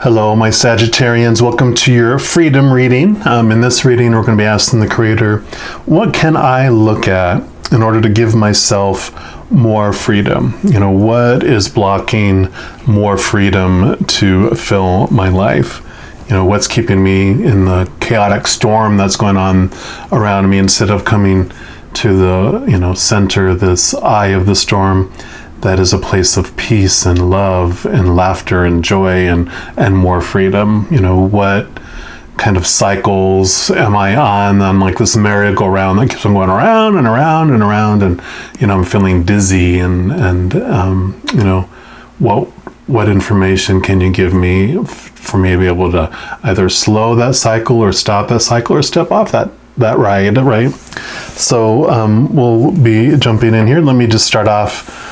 Hello, my Sagittarians. Welcome to your freedom reading. In this reading, we're going to be asking the Creator, what can I look at in order to give myself more freedom? What is blocking more freedom to fill my life? What's keeping me in the chaotic storm that's going on around me instead of coming to the, center, this eye of the storm that is a place of peace and love and laughter and joy and more freedom. What kind of cycles am I on like this merry-go-round that keeps on going around and around and around, and I'm feeling dizzy and what information can you give me for me to be able to either slow that cycle or stop that cycle or step off that ride, right? So we'll be jumping in here. Let me just start off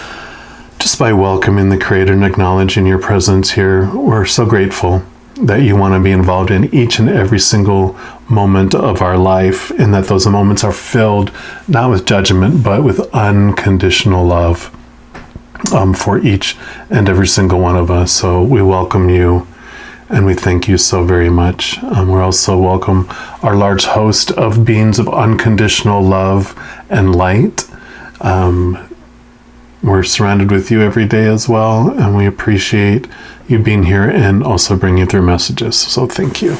just by welcoming the Creator and acknowledging your presence here. We're so grateful that you want to be involved in each and every single moment of our life, and that those moments are filled not with judgment, but with unconditional love for each and every single one of us. So we welcome you, and we thank you so very much. We're also welcome our large host of beings of unconditional love and light. We're surrounded with you every day as well, and we appreciate you being here and also bringing through messages. So thank you.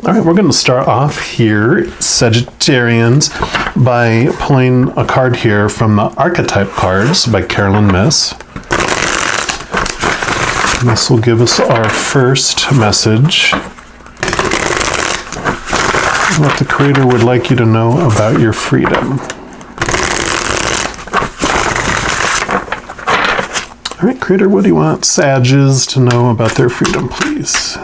All right, we're going to start off here, Sagittarians, by pulling a card here from the Archetype cards by Carolyn Miss. And this will give us our first message. What the Creator would like you to know about your freedom. All right, Creator, what do you want Sages to know about their freedom, please?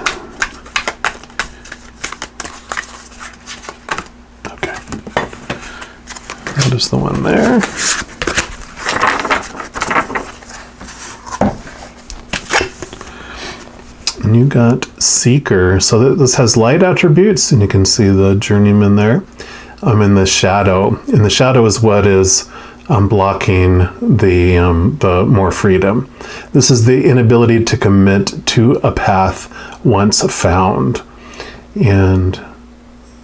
Okay. That is the one there. And you got Seeker. So this has light attributes, and you can see the journeyman there. In the shadow. And the shadow is what is blocking the more freedom. This is the inability to commit to a path once found, and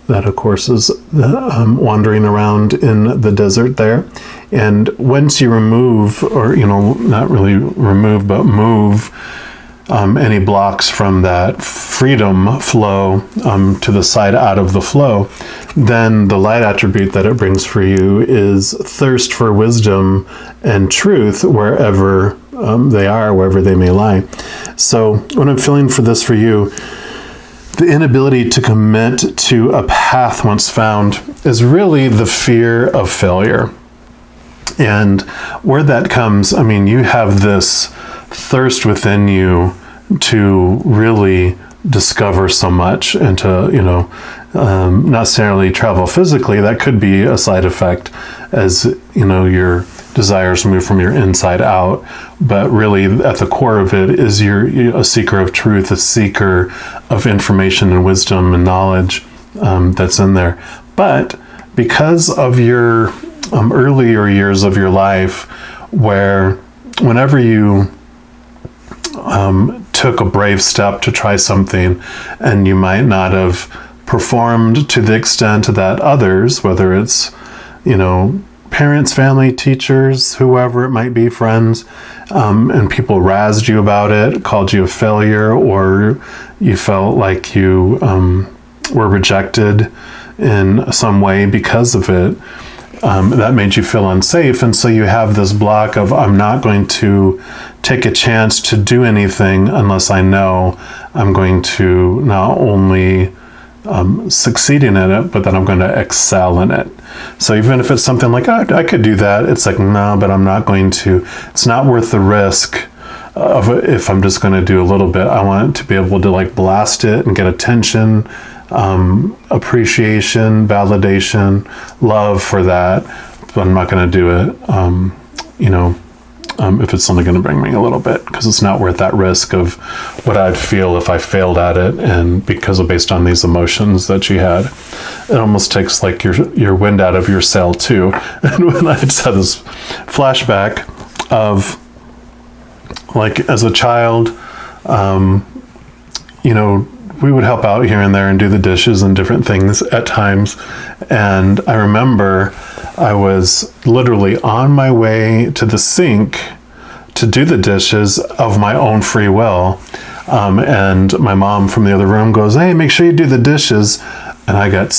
that of course is wandering around in the desert there. And once you remove, or not really remove, but move any blocks from that freedom flow to the side out of the flow, then the light attribute that it brings for you is thirst for wisdom and truth wherever they are, wherever they may lie. So what I'm feeling for this for you, the inability to commit to a path once found is really the fear of failure. And where that comes, you have this thirst within you to really discover so much and to, not necessarily travel physically. That could be a side effect as, your desires move from your inside out. But really at the core of it is you're a seeker of truth, a seeker of information and wisdom and knowledge that's in there. But because of your earlier years of your life, where whenever you took a brave step to try something and you might not have performed to the extent that others, whether it's, parents, family, teachers, whoever it might be, friends, and people razzed you about it, called you a failure, or you felt like you were rejected in some way because of it, that made you feel unsafe. And so you have this block of, I'm not going to take a chance to do anything unless I know I'm going to not only succeeding in it, but then I'm going to excel in it. So even if it's something like, I could do that, it's like, no, but I'm not going to. It's not worth the risk of if I'm just going to do a little bit. I want to be able to blast it and get attention, appreciation, validation, love for that, but I'm not going to do it, if it's only going to bring me a little bit, because it's not worth that risk of what I'd feel if I failed at it. And based on these emotions that you had, it almost takes your wind out of your sail too. And when I just had this flashback of as a child, we would help out here and there and do the dishes and different things at times. And I remember I was literally on my way to the sink to do the dishes of my own free will. And my mom from the other room goes, "Hey, make sure you do the dishes." And I got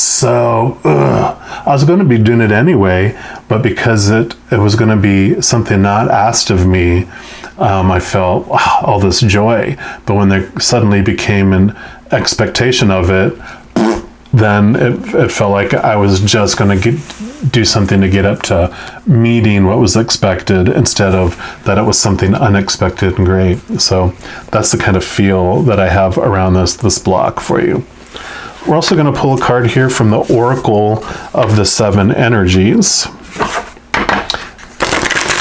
I was going to be doing it anyway, but because it was going to be something not asked of me, I felt all this joy. But when there suddenly became an expectation of it, then it felt like I was just going to do something to get up to meeting what was expected, instead of that it was something unexpected and great. So that's the kind of feel that I have around this block for you. We're also going to pull a card here from the Oracle of the Seven Energies.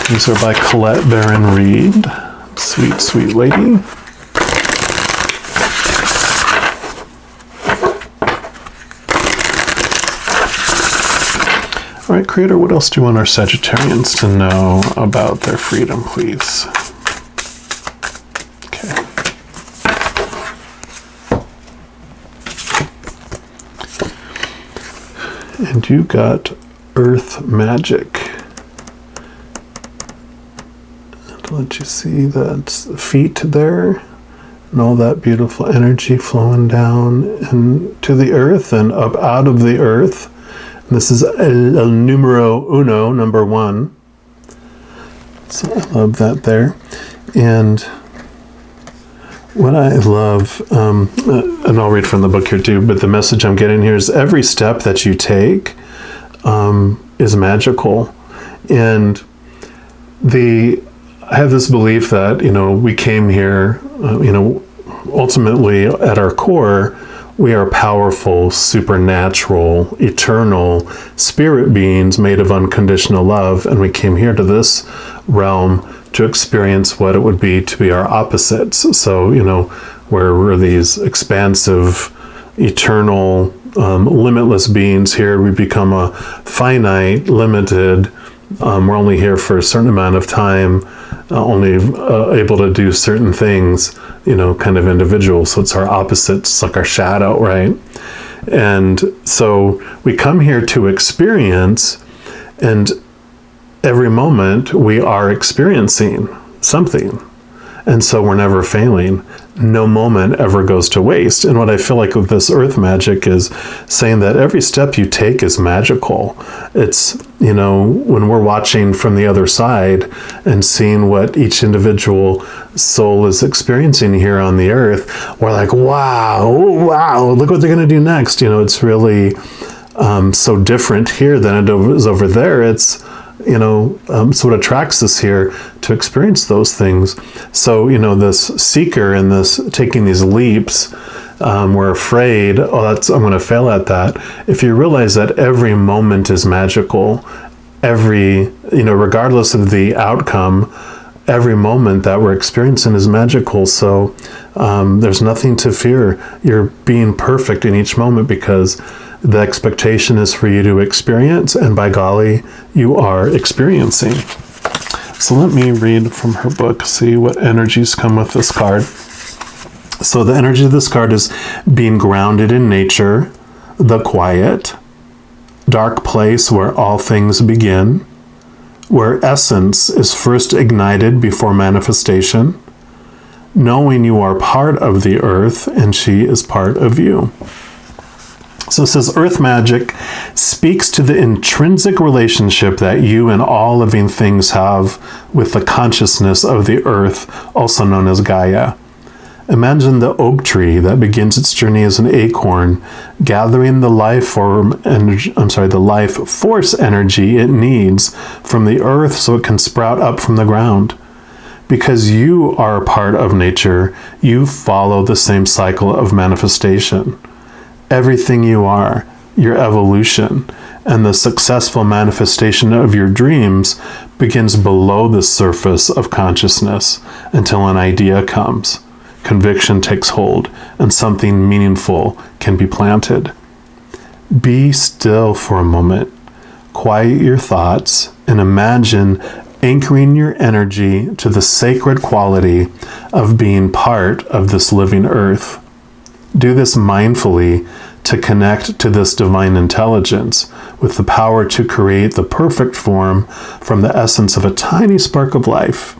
These are by Colette Baron Reed. Sweet, sweet lady. All right, Creator, what else do you want our Sagittarians to know about their freedom, please? Okay. And you got Earth Magic. And let you see that feet there, and all that beautiful energy flowing down into the earth and up out of the earth. This is el numero uno, number 1. So I love that there. And what I love, and I'll read from the book here too, but the message I'm getting here is every step that you take is magical. And I have this belief that, we came here, ultimately at our core, we are powerful, supernatural, eternal spirit beings made of unconditional love, and we came here to this realm to experience what it would be to be our opposites. So, where we're these expansive, eternal, limitless beings, here we become a finite, limited, we're only here for a certain amount of time, only able to do certain things, kind of individual. So it's our opposites, like our shadow, right? And so we come here to experience, and every moment we are experiencing something. And so we're never failing. No moment ever goes to waste. And what I feel like with this Earth Magic is saying that every step you take is magical. It's, when we're watching from the other side and seeing what each individual soul is experiencing here on the earth, we're like, wow, look what they're going to do next. It's really so different here than it is over there. It's, so it attracts us here to experience those things. So, this seeker and this taking these leaps, we're afraid, I'm going to fail at that. If you realize that every moment is magical, regardless of the outcome, every moment that we're experiencing is magical. So there's nothing to fear. You're being perfect in each moment because the expectation is for you to experience, and by golly, you are experiencing. So let me read from her book, see what energies come with this card. So the energy of this card is being grounded in nature, the quiet, dark place where all things begin, where essence is first ignited before manifestation, knowing you are part of the earth and she is part of you. So it says Earth Magic speaks to the intrinsic relationship that you and all living things have with the consciousness of the earth, also known as Gaia. Imagine the oak tree that begins its journey as an acorn, gathering the life force energy it needs from the earth so it can sprout up from the ground. Because you are a part of nature, you follow the same cycle of manifestation. Everything you are, your evolution, and the successful manifestation of your dreams begins below the surface of consciousness until an idea comes, conviction takes hold, and something meaningful can be planted. Be still for a moment, quiet your thoughts, and imagine anchoring your energy to the sacred quality of being part of this living earth. Do this mindfully to connect to this divine intelligence with the power to create the perfect form from the essence of a tiny spark of life.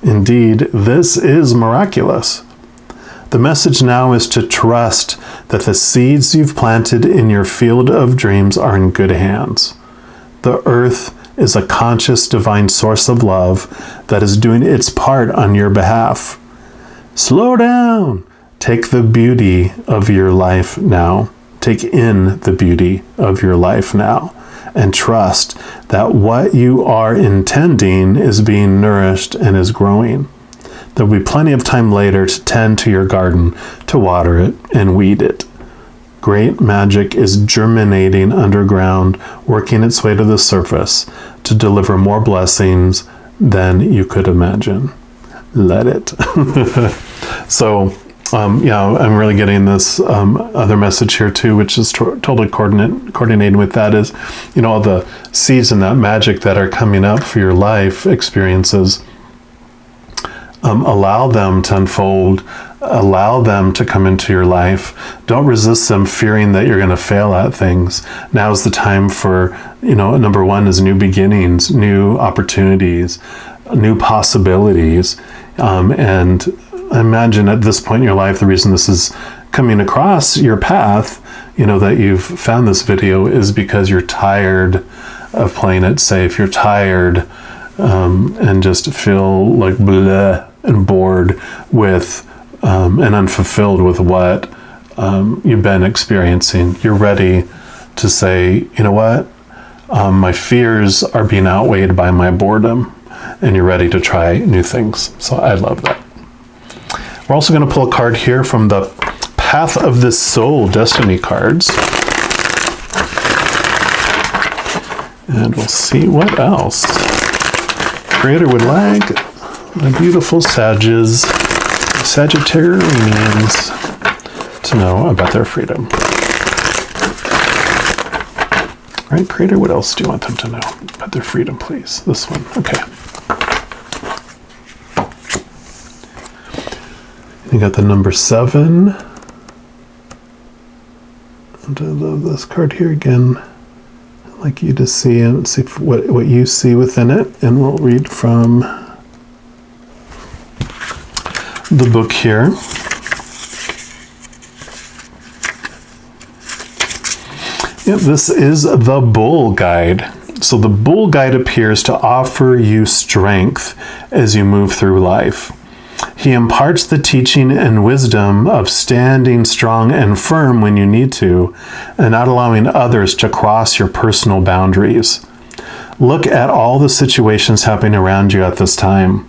Indeed, this is miraculous. The message now is to trust that the seeds you've planted in your field of dreams are in good hands. The earth is a conscious divine source of love that is doing its part on your behalf. Slow down. Take the beauty of your life now. Take in the beauty of your life now. And trust that what you are intending is being nourished and is growing. There'll be plenty of time later to tend to your garden, to water it and weed it. Great magic is germinating underground, working its way to the surface to deliver more blessings than you could imagine. Let it. So, I'm really getting this other message here too, which is totally coordinating with that is, all the seeds and that magic that are coming up for your life experiences. Allow them to unfold, allow them to come into your life. Don't resist them, fearing that you're going to fail at things. Now's the time for, number one is new beginnings, new opportunities, new possibilities. And I imagine at this point in your life, the reason this is coming across your path, that you've found this video is because you're tired of playing it safe. You're tired and just feel like bleh and bored with and unfulfilled with what you've been experiencing. You're ready to say, you know what? My fears are being outweighed by my boredom, and you're ready to try new things. So I love that. We're also going to pull a card here from the Path of the Soul Destiny cards. And we'll see what else Creator would like the beautiful Sagittarians to know about their freedom. All right, Creator, what else do you want them to know about their freedom, please? This one. Okay. You got the number 7. And I love this card here again. I'd like you to see and see what you see within it. And we'll read from the book here. Yep, this is the Bull Guide. So the Bull Guide appears to offer you strength as you move through life. He imparts the teaching and wisdom of standing strong and firm when you need to, and not allowing others to cross your personal boundaries. Look at all the situations happening around you at this time.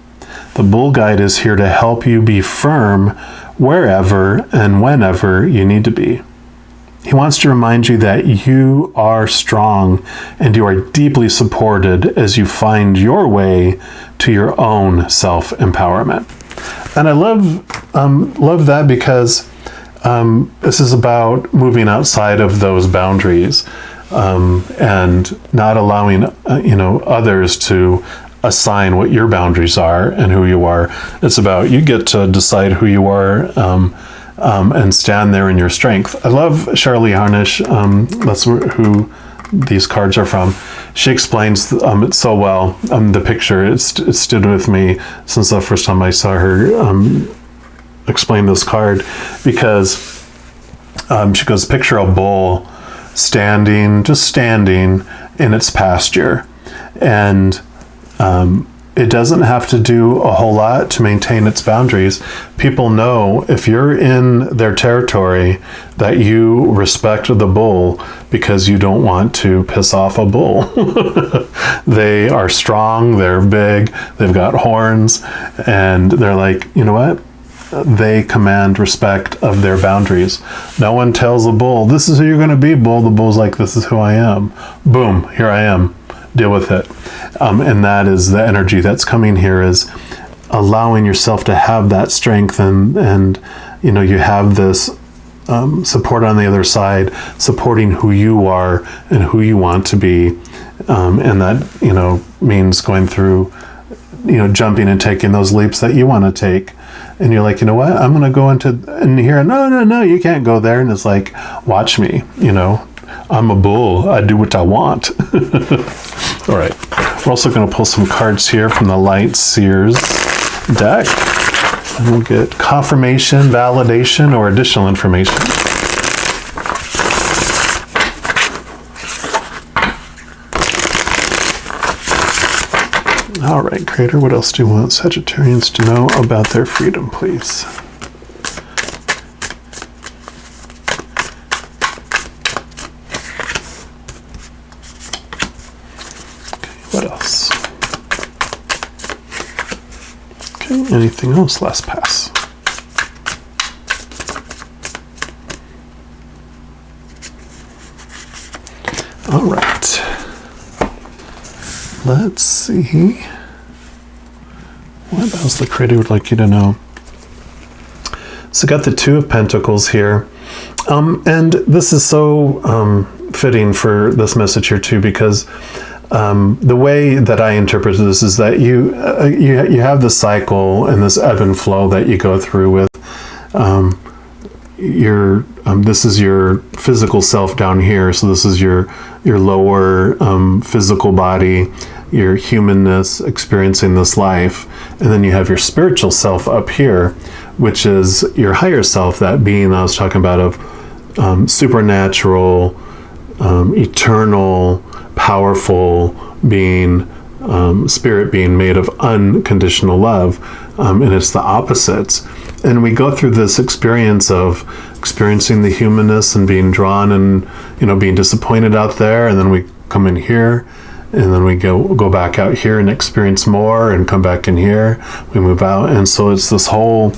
The Bull Guide is here to help you be firm wherever and whenever you need to be. He wants to remind you that you are strong and you are deeply supported as you find your way to your own self-empowerment. And I love that because this is about moving outside of those boundaries and not allowing others to assign what your boundaries are and who you are. It's about you get to decide who you are and stand there in your strength. I love Shirley Harnish. That's who these cards are from. She explains it so well. The picture, it stood with me since the first time I saw her explain this card, because she goes, picture a bull just standing in its pasture. And it doesn't have to do a whole lot to maintain its boundaries. People know if you're in their territory that you respect the bull because you don't want to piss off a bull. They are strong, they're big, they've got horns, and they're like, you know what? They command respect of their boundaries. No one tells a bull, this is who you're going to be, bull. The bull's like, this is who I am. Boom, here I am. Deal with it. And that is the energy that's coming here, is allowing yourself to have that strength and you have this support on the other side, supporting who you are and who you want to be. And that, means going through, jumping and taking those leaps that you want to take. and you're like, you know what, I'm going to go into in here. No, you can't go there. And it's like, watch me, I'm a bull. I do what I want. All right. We're also going to pull some cards here from the Light Seers deck. And we'll get confirmation, validation, or additional information. All right, Creator, what else do you want Sagittarians to know about their freedom, please? Okay, what else? Okay, anything else? Last pass. All right. Let's see. What else the Creator would like you to know? So got the Two of Pentacles here. And this is so fitting for this message here too, because the way that I interpret this is that you have this cycle and this ebb and flow that you go through with this is your physical self down here. So this is your lower physical body, your humanness experiencing this life. And then you have your spiritual self up here, which is your higher self, that being I was talking about of supernatural, eternal, powerful being, spirit being made of unconditional love. And it's the opposites. And we go through this experience of experiencing the humanness and being drawn and, being disappointed out there. And then we come in here, and then we go back out here and experience more and come back in here. We move out. And so it's this whole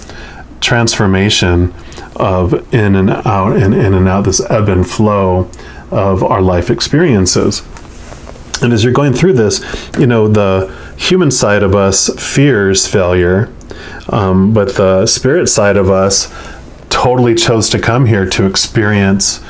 transformation of in and out and in and out, this ebb and flow of our life experiences. And as you're going through this, the human side of us fears failure, but the spirit side of us totally chose to come here to experience,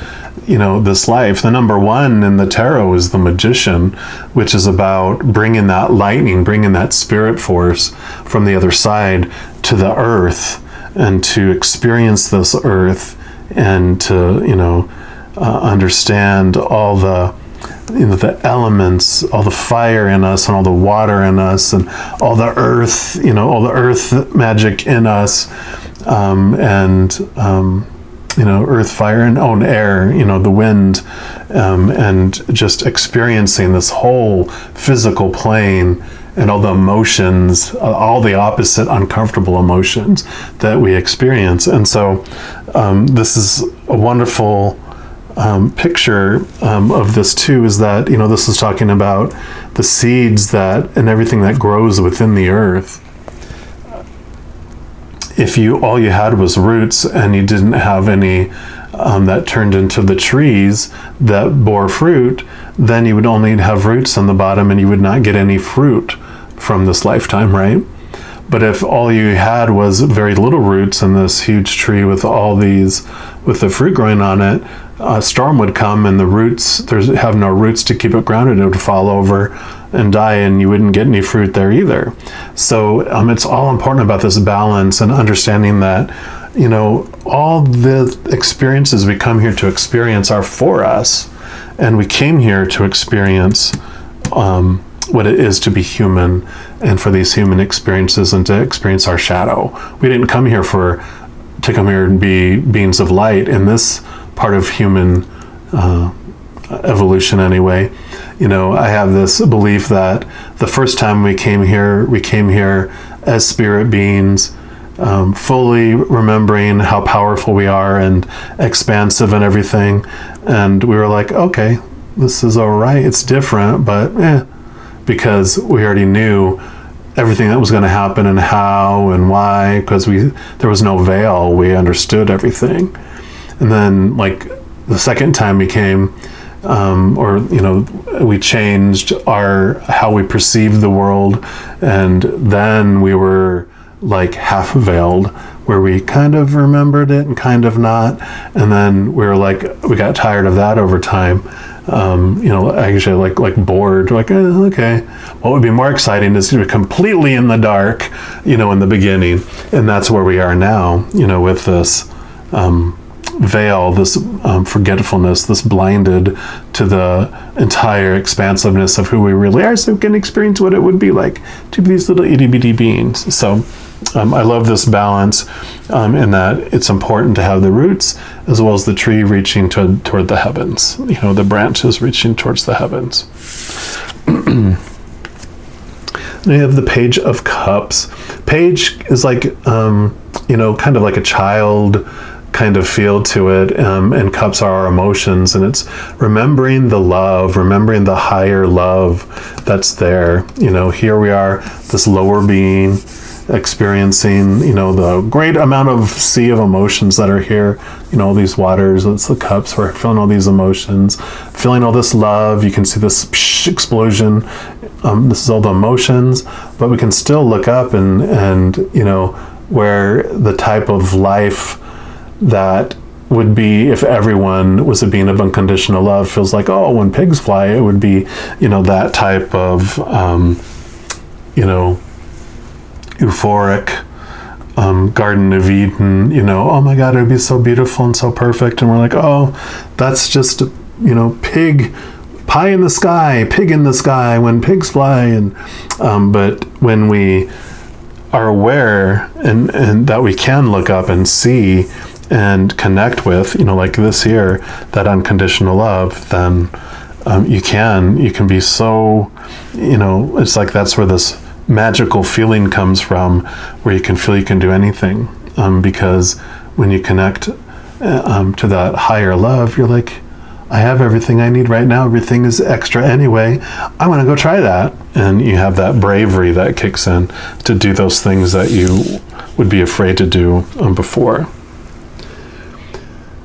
this life. The number one in the tarot is the Magician, which is about bringing that lightning, bringing that spirit force from the other side to the earth, and to experience this earth, and to, understand all the elements, all the fire in us and all the water in us and all the earth, all the earth magic in us, earth, fire, and air, the wind, and just experiencing this whole physical plane and all the emotions, all the opposite uncomfortable emotions that we experience. And so this is a wonderful picture of this too, is that, this is talking about the seeds that and everything that grows within the earth. If all you had was roots and you didn't have any that turned into the trees that bore fruit, then you would only have roots on the bottom and you would not get any fruit from this lifetime, right? But if all you had was very little roots in this huge tree with the fruit growing on it, a storm would come and the roots, have no roots to keep it grounded. It would fall over and die, and you wouldn't get any fruit there either. So it's all important about this balance and understanding that, all the experiences we come here to experience are for us. And we came here to experience what it is to be human, and for these human experiences, and to experience our shadow. We didn't come here to come here and be beings of light in this part of human evolution anyway. I have this belief that the first time we came here as spirit beings, fully remembering how powerful we are and expansive and everything. And we were like, okay, this is all right. It's different, but because we already knew everything that was going to happen and how and why, because there was no veil. We understood everything. And then the second time we came, we changed how we perceived the world, and then we were half veiled, where we kind of remembered it and kind of not, and then we got tired of that over time, actually like bored, like, okay. What would be more exciting is to be completely in the dark, in the beginning. And that's where we are now, with this veil, this forgetfulness, this blinded to the entire expansiveness of who we really are, so we can experience what it would be like to be these little itty bitty beings. So I love this balance in that it's important to have the roots as well as the tree reaching toward the heavens, the branches reaching towards the heavens. And you have the Page of Cups. Page is like, kind of like a child kind of feel to it, and cups are our emotions, and it's remembering the love, remembering the higher love that's there. Here we are, this lower being, experiencing, the great amount of sea of emotions that are here, all these waters, it's the cups, we're feeling all these emotions, feeling all this love. You can see this explosion. This is all the emotions, but we can still look up and where the type of life that would be if everyone was a being of unconditional love feels like, oh, when pigs fly, it would be, that type of, euphoric Garden of Eden, oh my God, it would be so beautiful and so perfect. And we're like, oh, that's just, pig, pie in the sky, pig in the sky when pigs fly. And but when we are aware and that we can look up and see and connect with, like this here, that unconditional love, then you can be so, it's like that's where this magical feeling comes from, where you can feel you can do anything, because when you connect to that higher love, you're like, I have everything I need right now, everything is extra anyway, I'm gonna go try that. And you have that bravery that kicks in to do those things that you would be afraid to do before.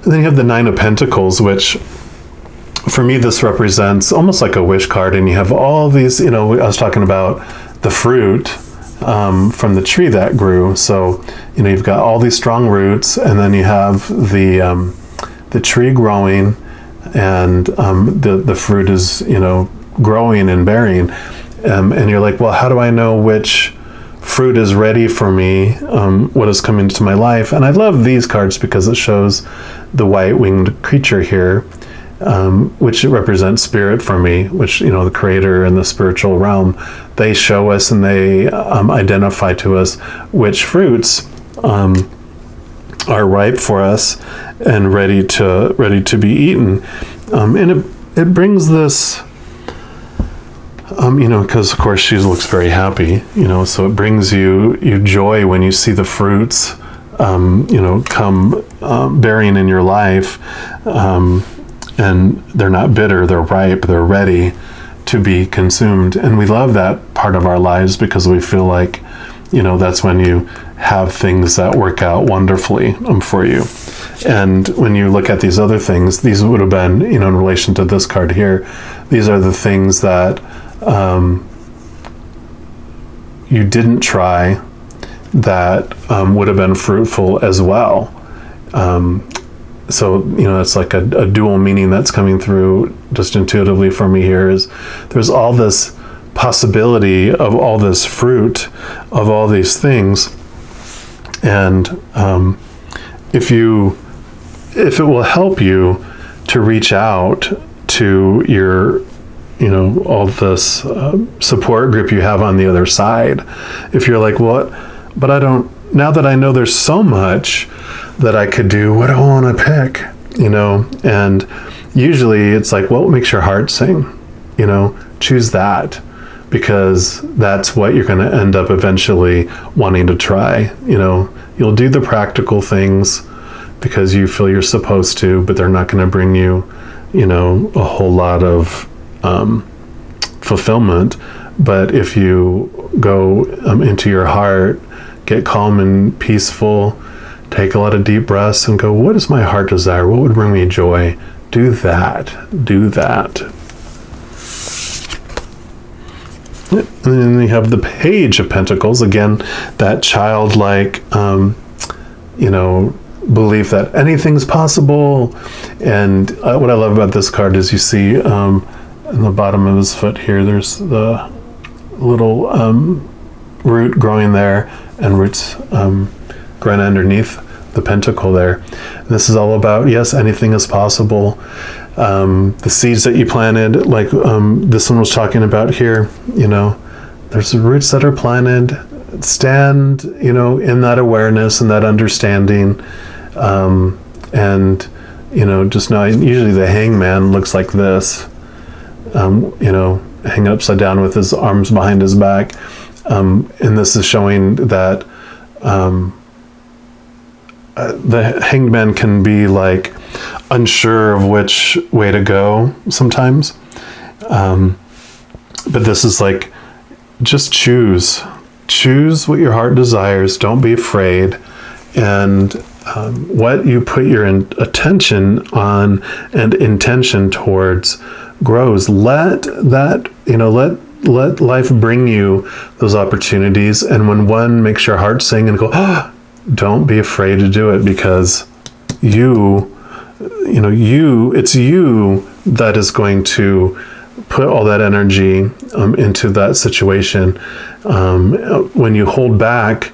And then you have the Nine of Pentacles, which for me this represents almost like a wish card, and you have all these, I was talking about the fruit from the tree that grew. So, you've got all these strong roots, and then you have the tree growing, and the fruit is, growing and bearing. And you're like, well, how do I know which fruit is ready for me? What is coming into my life? And I love these cards because it shows the white-winged creature here, which represents spirit for me, which, the creator and the spiritual realm, they show us and they identify to us which fruits are ripe for us and ready to be eaten. And it brings this, because of course she looks very happy, so it brings you joy when you see the fruits, come bearing in your life. And they're not bitter, they're ripe, they're ready to be consumed. And we love that part of our lives because we feel like, that's when you have things that work out wonderfully for you. And when you look at these other things, these would have been, in relation to this card here, these are the things that you didn't try that would have been fruitful as well. So, it's like a dual meaning that's coming through just intuitively for me here is there's all this possibility of all this fruit, of all these things. And if it will help you to reach out to your, all this support group you have on the other side, if you're like, what, but I don't, now that I know there's so much that I could do, what do I want to pick, and usually it's like, what makes your heart sing, choose that, because that's what you're going to end up eventually wanting to try. You'll do the practical things because you feel you're supposed to, but they're not going to bring you, a whole lot of fulfillment. But if you go into your heart, get calm and peaceful, take a lot of deep breaths and go, what does my heart desire? What would bring me joy? Do that. And then you have the Page of Pentacles, again, that childlike, belief that anything's possible. And what I love about this card is you see in the bottom of his foot here, there's the little root growing there, and roots growing underneath the pentacle there. This is all about, yes, anything is possible. The seeds that you planted, like this one was talking about here, you know, there's the roots that are planted. Stand, you know, in that awareness and that understanding. And, you know, just know, usually the hangman looks like this, you know, hanging upside down with his arms behind his back. And this is showing that the hanged man can be like unsure of which way to go sometimes. But this is like, just choose what your heart desires. Don't be afraid. And what you put your attention on and intention towards grows. Let that, you know, let life bring you those opportunities. And when one makes your heart sing and go, oh, don't be afraid to do it, because it's you that is going to put all that energy into that situation. When you hold back,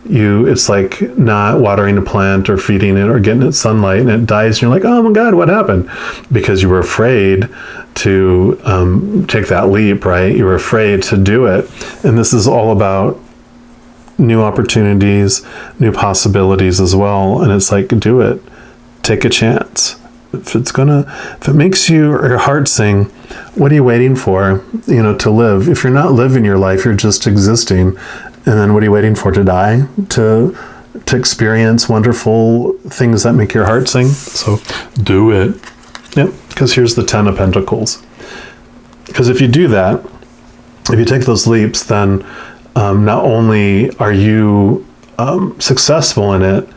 it's like not watering a plant or feeding it or getting it sunlight, and it dies, and you're like, oh my God, what happened? Because you were afraid to take that leap, right? You were afraid to do it. And this is all about new opportunities, new possibilities as well. And it's like, do it. Take a chance. If it makes your heart sing, what are you waiting for, you know, to live? If you're not living your life, you're just existing. And then what are you waiting for, to die? To experience wonderful things that make your heart sing? So do it. Yep, because here's the 10 of Pentacles. Because if you do that, if you take those leaps, then not only are you successful in it,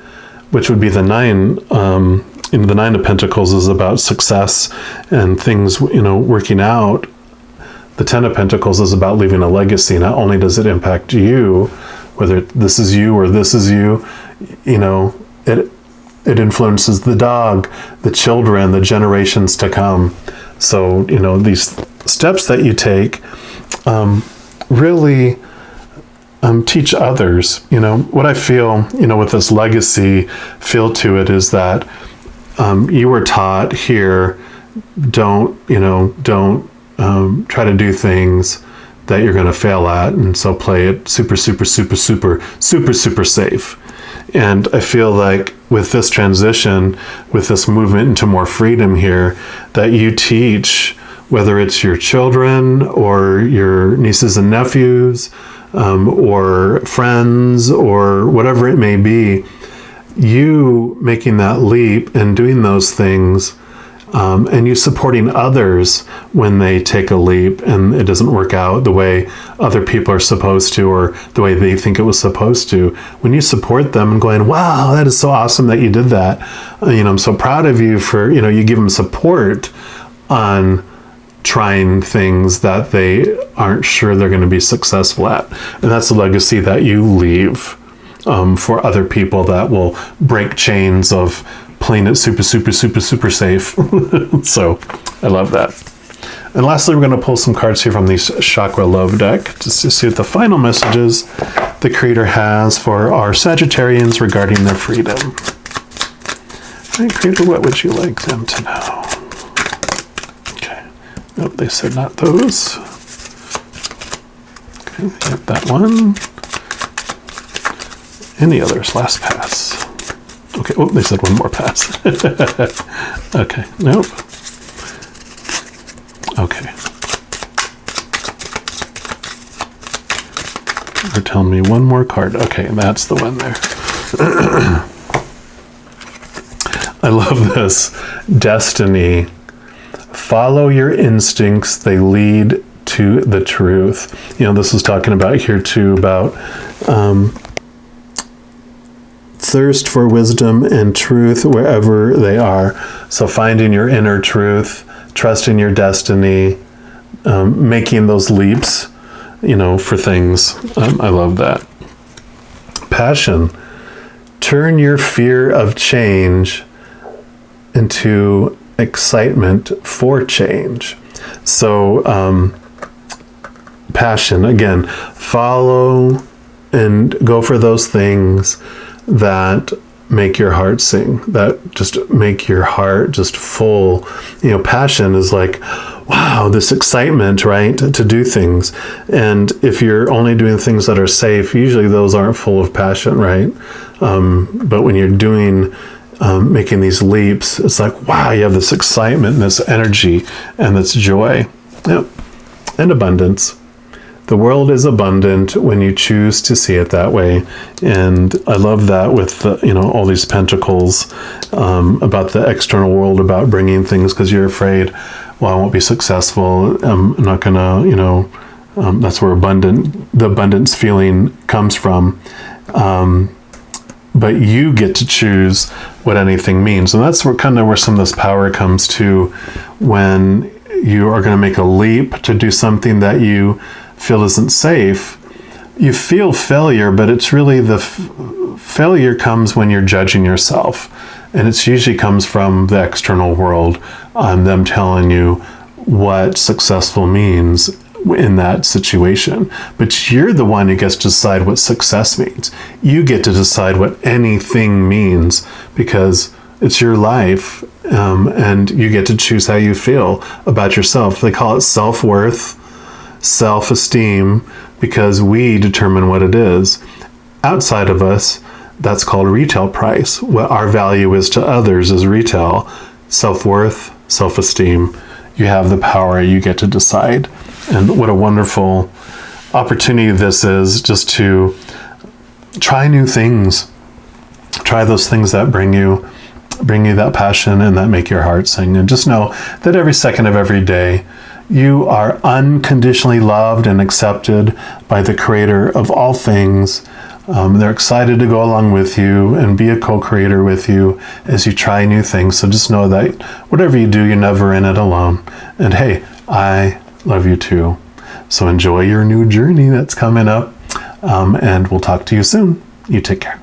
which would be the 9, the 9 of Pentacles is about success and things, you know, working out. The 10 of Pentacles is about leaving a legacy. Not only does it impact you, whether this is you or this is you, you know, it influences the dog, the children, the generations to come. So, you know, these steps that you take really teach others. You know, what I feel, you know, with this legacy feel to it is that you were taught here, don't try to do things that you're going to fail at, and so play it super safe. And I feel like with this transition, with this movement into more freedom here, that you teach, whether it's your children or your nieces and nephews, or friends, or whatever it may be, you making that leap and doing those things, and you supporting others when they take a leap and it doesn't work out the way other people are supposed to, or the way they think it was supposed to. When you support them and going, wow, that is so awesome that you did that. You know, I'm so proud of you for, you know, you give them support on trying things that they aren't sure they're going to be successful at. And that's a legacy that you leave for other people that will break chains of playing it super safe. So I love that. And lastly, we're going to pull some cards here from the Chakra Love deck just to see what the final messages the Creator has for our Sagittarians regarding their freedom. All right, Creator, what would you like them to know? Okay. Nope, they said not those. Okay, get that one. Any others? Last pass. Okay, oh, they said one more pass. Okay, nope. Okay. They're telling me one more card. Okay, that's the one there. I love this. Destiny. Follow your instincts. They lead to the truth. You know, this is talking about here too, about thirst for wisdom and truth wherever they are. So finding your inner truth, trusting your destiny, making those leaps, you know, for things. I love that. Passion. turn your fear of change into excitement for change. So, passion, again, follow and go for those things that make your heart sing, that just make your heart just full. Passion is like, wow, this excitement, right, to do things. And if you're only doing things that are safe, usually those aren't full of passion, right? But when you're doing, making these leaps, it's like, wow, you have this excitement and this energy and this joy. Yep. And abundance. The world is abundant when you choose to see it that way. And I love that with all these pentacles, about the external world, about bringing things because you're afraid, well, I won't be successful. I'm not gonna, that's where the abundance feeling comes from. But you get to choose what anything means. And that's where some of this power comes to, when you are going to make a leap to do something that you feel isn't safe. You feel failure, but it's really the failure comes when you're judging yourself. And it usually comes from the external world, them telling you what successful means in that situation. But you're the one who gets to decide what success means. You get to decide what anything means, because it's your life, and you get to choose how you feel about yourself. They call it self-worth, self-esteem, because we determine what it is. Outside of us, that's called retail price. What our value is to others is retail. Self-worth, self-esteem. You have the power, you get to decide. And what a wonderful opportunity this is, just to try new things. Try those things that bring you that passion and that make your heart sing. And just know that every second of every day, you are unconditionally loved and accepted by the Creator of all things. They're excited to go along with you and be a co-creator with you as you try new things. So just know that whatever you do, you're never in it alone. And hey, I love you too. So enjoy your new journey that's coming up. And we'll talk to you soon. You take care.